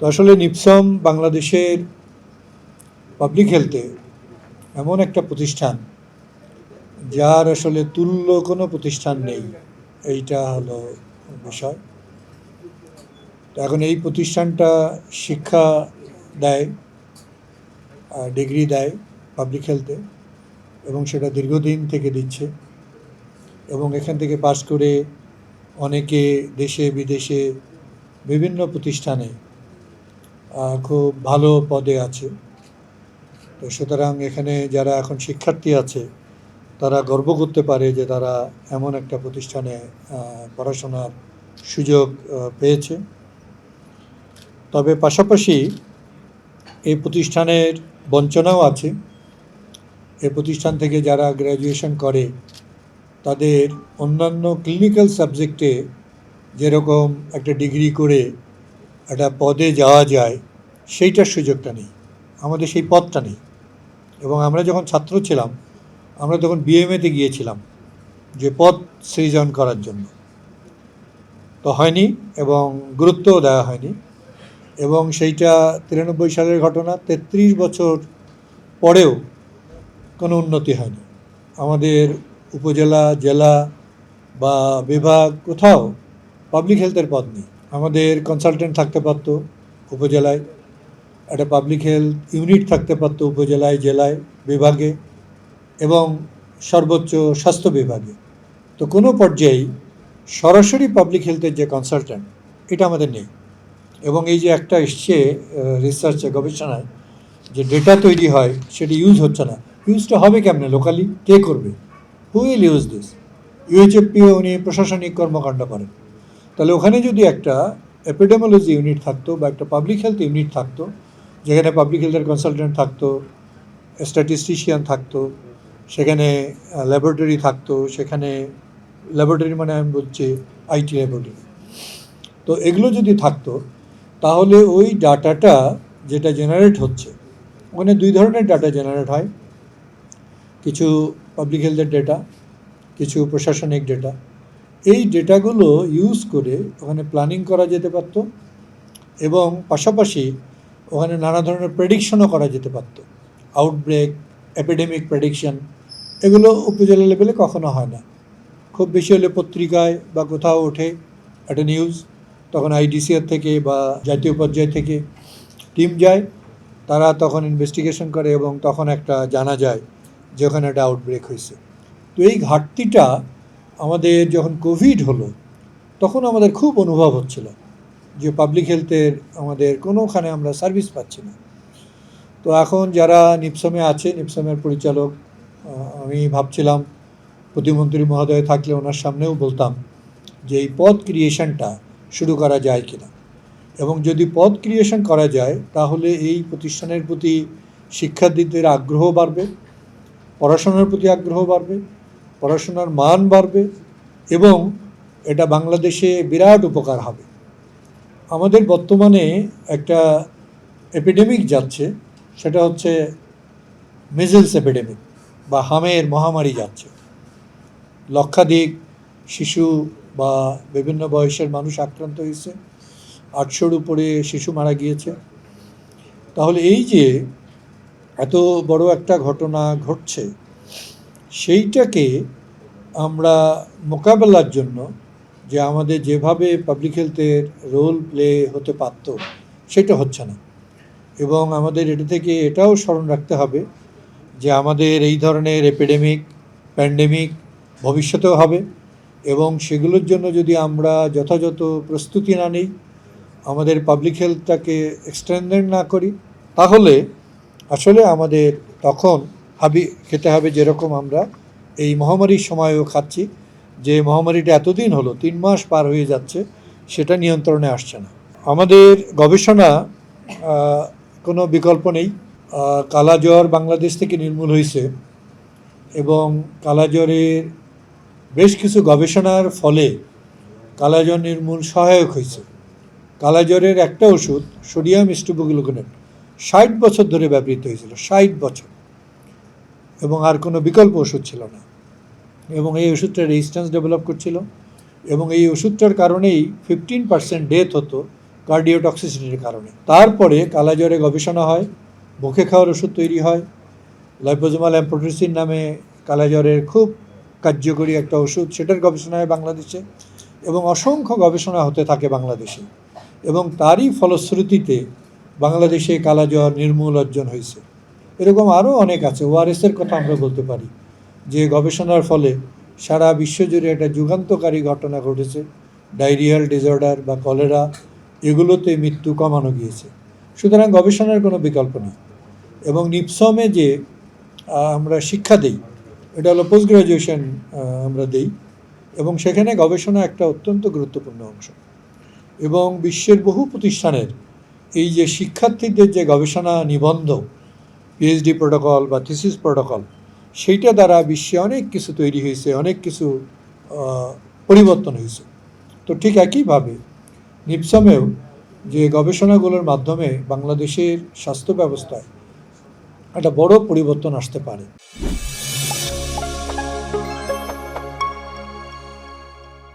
তো আসলে নিপসম বাংলাদেশের পাবলিক হেলথে এমন একটা প্রতিষ্ঠান যার আসলে তুল্য কোনো প্রতিষ্ঠান নেই, এইটা হলো বিষয়। তো এখন এই প্রতিষ্ঠানটা শিক্ষা দেয়, ডিগ্রি দেয় পাবলিক হেলথে, এবং সেটা দীর্ঘদিন থেকে দিচ্ছে। এবং এখান থেকে পাশ করে অনেকে দেশে বিদেশে বিভিন্ন প্রতিষ্ঠানে খুব ভালো পদে আছে। তো সুতরাং এখানে যারা এখন শিক্ষার্থী আছে তারা গর্ব করতে পারে যে তারা এমন একটা প্রতিষ্ঠানে পড়াশোনার সুযোগ পেয়েছে। তবে পাশাপাশি এই প্রতিষ্ঠানের বঞ্চনাও আছে। এই প্রতিষ্ঠান থেকে যারা গ্র্যাজুয়েশন করে তাদের অন্যান্য ক্লিনিক্যাল সাবজেক্টে যেরকম একটা ডিগ্রি করে একটা পদে যাওয়া যায় সেইটার সুযোগটা নেই, আমাদের সেই পদটা নেই। এবং আমরা যখন ছাত্র ছিলাম আমরা তখন বিএমএতে গিয়েছিলাম যে পদ সৃজন করার জন্য, তো হয়নি এবং গুরুত্বও দেওয়া হয়নি। এবং সেইটা 93 সালের ঘটনা, 33 বছর পরেও কোনো উন্নতি হয়নি। আমাদের উপজেলা, জেলা বা বিভাগ কোথাও পাবলিক হেলথের পদ নেই। আমাদের কনসালটেন্ট থাকতে পারত উপজেলায়, একটা পাবলিক হেলথ ইউনিট থাকতে পারত উপজেলায়, জেলায়, বিভাগে এবং সর্বোচ্চ স্বাস্থ্য বিভাগে। তো কোনো পর্যায়েই সরাসরি পাবলিক হেলথের যে কনসালটেন্ট এটা আমাদের নেই। এবং এই যে একটা এসছে রিসার্চে, গবেষণায় যে ডেটা তৈরি হয় সেটি ইউজ হচ্ছে না। ইউজটা হবে কেমনে লোকালি, কে করবে, হু উইল ইউজ দিস? ইউএইচএফপিও উনি প্রশাসনিক কর্মকাণ্ড করেন। তাহলে ওখানে যদি একটা এপিডেমোলজি ইউনিট থাকতো বা একটা পাবলিক হেলথ ইউনিট থাকতো, যেখানে পাবলিক হেলথের কনসালটেন্ট থাকতো, স্ট্যাটিস্টিশিয়ান থাকতো, সেখানে ল্যাবরেটরি থাকতো, সেখানে ল্যাবরেটরি মানে আমি বলছি আইটি ল্যাবরেটরি, তো এগুলো যদি থাকতো তাহলে ওই ডাটাটা যেটা জেনারেট হচ্ছে, ওখানে দুই ধরনের ডাটা জেনারেট হয়, কিছু পাবলিক হেলথের ডেটা, কিছু প্রশাসনিক ডেটা। এই ডেটাগুলো ইউজ করে ওখানে প্ল্যানিং করা যেতে পারত এবং পাশাপাশি ওখানে নানা ধরনের প্রেডিকশনও করা যেতে পারত। আউটব্রেক, এপিডেমিক প্রেডিকশন, এগুলো উপজেলা লেভেলে কখনো হয় না। খুব বেশি হলে পত্রিকায় বা কোথাও ওঠে একটা নিউজ, তখন আইডিসিআর থেকে বা জাতীয় পর্যায় থেকে টিম যায়, তারা তখন ইনভেস্টিগেশন করে এবং তখন একটা জানা যায় যে ওখানে একটা আউটব্রেক হয়েছে। তো এই ঘাটতিটা আমাদের যখন কোভিড হলো তখন আমাদের খুব অনুভব হচ্ছিল যে পাবলিক হেলথের আমাদের কোনোখানে আমরা সার্ভিস পাচ্ছি না। তো এখন যারা নিপসমে আছে, নিপসমের পরিচালক, আমি ভাবছিলাম প্রতিমন্ত্রী মহোদয় থাকলে ওনার সামনেও বলতাম যে এই পদ ক্রিয়েশনটা শুরু করা যায় কিনা, এবং যদি পদ ক্রিয়েশন করা যায় তাহলে এই প্রতিষ্ঠানের প্রতি শিক্ষার্থীদের আগ্রহ বাড়বে, পড়াশোনার প্রতি আগ্রহ বাড়বে, পড়াশোনার মান বাড়বে এবং এটা বাংলাদেশে বিরাট উপকার হবে। আমাদের বর্তমানে একটা এপিডেমিক যাচ্ছে, সেটা হচ্ছে মিজলস এপিডেমিক বা হামের মহামারী যাচ্ছে। লক্ষাধিক শিশু বা বিভিন্ন বয়সের মানুষ আক্রান্ত হয়েছে, 800-র উপরে শিশু মারা গিয়েছে। তাহলে এই যে এত বড় একটা ঘটনা ঘটছে, সেইটাকে আমরা মোকাবেলার জন্য যে আমাদের যেভাবে পাবলিক হেলথের রোল প্লে হতে পারত সেটা হচ্ছে না। এবং আমাদের এটা থেকে এটাও স্মরণ রাখতে হবে যে আমাদের এই ধরনের এপিডেমিক, প্যান্ডেমিক ভবিষ্যতেও হবে, এবং সেগুলোর জন্য যদি আমরা যথাযথ প্রস্তুতি না নিই, আমাদের পাবলিক হেলথটাকে এক্সটেন্ডেড না করি, তাহলে আসলে আমাদের তখন খেতে হবে যেরকম আমরা এই মহামারীর সময়ও খাচ্ছি, যে মহামারীটা এতদিন হলো, 3 মাস পার হয়ে যাচ্ছে, সেটা নিয়ন্ত্রণে আসছে না। আমাদের গবেষণা কোনো বিকল্প নেই। কালাজ্বর বাংলাদেশ থেকে নির্মূল হয়েছে এবং কালাজ্বরের বেশ কিছু গবেষণার ফলে কালাজ্বর নির্মূল সহায়ক হয়েছে। কালাজ্বরের একটা ওষুধ সোডিয়াম স্ট্রোবোগ্লুকোনেট 60 বছর ধরে ব্যবহৃত হয়েছিল, 60 বছর, এবং আর কোনো বিকল্প ওষুধ ছিল না। এবং এই ওষুধটা রেজিস্ট্যান্স ডেভেলপ করছিল এবং এই ওষুধটার কারণেই 15% ডেথ হতো কার্ডিওটক্সিসিটির কারণে। তারপরে কালাজ্বরে গবেষণা হয়, মুখে খাওয়ার ওষুধ তৈরি হয়, লাইপোজোমাল অ্যাম্ফোটেরিসিন নামে কালাজ্বরের খুব কার্যকরী একটা ওষুধ, সেটার গবেষণা হয় বাংলাদেশে, এবং অসংখ্য গবেষণা হতে থাকে বাংলাদেশে, এবং তারই ফলশ্রুতিতে বাংলাদেশে কালাজ্বর নির্মূল অর্জন হয়েছে। এরকম আরও অনেক আছে। ওআরএসের কথা আমরা বলতে পারি, যে গবেষণার ফলে সারা বিশ্বজুড়ে একটা যুগান্তকারী ঘটনা ঘটেছে। ডায়রিয়াল ডিসঅর্ডার বা কলেরা, এগুলোতে মৃত্যু কমানো গিয়েছে। সুতরাং গবেষণার কোনো বিকল্প নেই। এবং নিপসমে যে আমরা শিক্ষা দেই, এটা হলো পোস্ট গ্রাজুয়েশন আমরা দেই, এবং সেখানে গবেষণা একটা অত্যন্ত গুরুত্বপূর্ণ অংশ। এবং বিশ্বের বহু প্রতিষ্ঠানের এই যে শিক্ষার্থীদের যে গবেষণা নিবন্ধ, পিএইচডি প্রোটোকল বা থিসিস প্রোটোকল, সেইটা দ্বারা বিশ্বে অনেক কিছু তৈরি হয়েছে, অনেক কিছু পরিবর্তন হয়েছে। তো ঠিক একইভাবে নিপসমেও যে গবেষণাগুলোর মাধ্যমে বাংলাদেশের স্বাস্থ্য ব্যবস্থায় একটা বড় পরিবর্তন আসতে পারে।